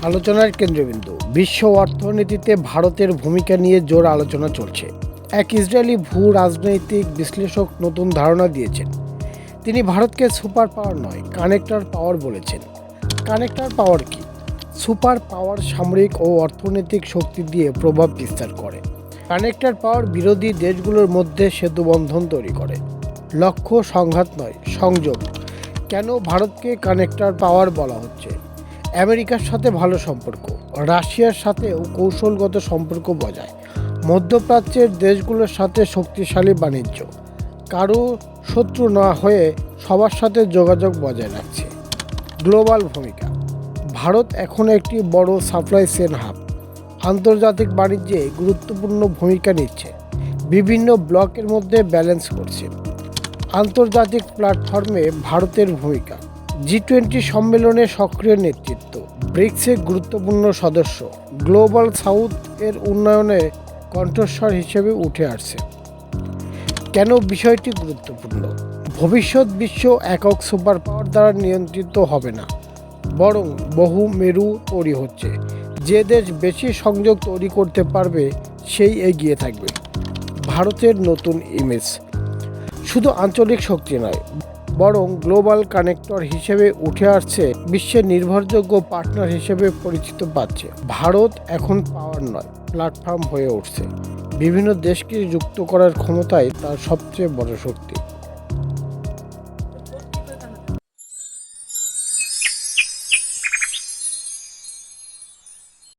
আলোচনার কেন্দ্রবিন্দু বিশ্ব অর্থনীতিতে ভারতের ভূমিকা নিয়ে জোর আলোচনা চলছে। এক ইসরায়েলি ভূ রাজনৈতিক বিশ্লেষক নতুন ধারণা দিয়েছেন। তিনি ভারতকে সুপার পাওয়ার নয়, কানেক্টর পাওয়ার বলেছেন। কানেক্টর পাওয়ার কি? সুপার পাওয়ার সামরিক ও অর্থনৈতিক শক্তি দিয়ে প্রভাব বিস্তার করে। কানেক্টর পাওয়ার বিরোধী দেশগুলোর মধ্যে সেতুবন্ধন তৈরি করে। লক্ষ্য সংঘাত নয়, সংযোগ। কেন ভারতকে কানেক্টর পাওয়ার বলা হচ্ছে? আমেরিকার সাথে ভালো সম্পর্ক, রাশিয়ার সাথেও কৌশলগত সম্পর্ক বজায়, মধ্যপ্রাচ্যের দেশগুলোর সাথে শক্তিশালী বাণিজ্য, কারো শত্রু না হয়ে সবার সাথে যোগাযোগ বজায় রাখছে। গ্লোবাল ভূমিকা, ভারত এখন একটি বড় সাপ্লাই চেইন হাব, আন্তর্জাতিক বাণিজ্যে গুরুত্বপূর্ণ ভূমিকা নিচ্ছে, বিভিন্ন ব্লকের মধ্যে ব্যালেন্স করছে। আন্তর্জাতিক প্ল্যাটফর্মে ভারতের ভূমিকা, G20 সম্মেলনে সক্রিয় নেতৃত্ব, ব্রিক্সের গুরুত্বপূর্ণ সদস্য, গ্লোবাল সাউথ এর উন্নয়নে কণ্ঠস্বর হিসেবে উঠে আসছে। কেন বিষয়টি গুরুত্বপূর্ণ? ভবিষ্যৎ বিশ্ব একক সুপার পাওয়ার দ্বারা নিয়ন্ত্রিত হবে না, বরং বহু মেরু তৈরি হচ্ছে। যে দেশ বেশি সংযোগ তৈরি করতে পারবে সেই এগিয়ে থাকবে। ভারতের নতুন ইমেজ শুধু আঞ্চলিক শক্তি নয়, বরং গ্লোবাল কানেক্টর হিসেবে উঠে আসছে, বিশ্বের নির্ভরযোগ্য পার্টনার হিসেবে পরিচিত পাচ্ছে। ভারত এখন পাওয়ার নয়, প্ল্যাটফর্ম হয়ে উঠছে। বিভিন্ন দেশকে যুক্ত করার ক্ষমতাই তার সবচেয়ে বড় শক্তি।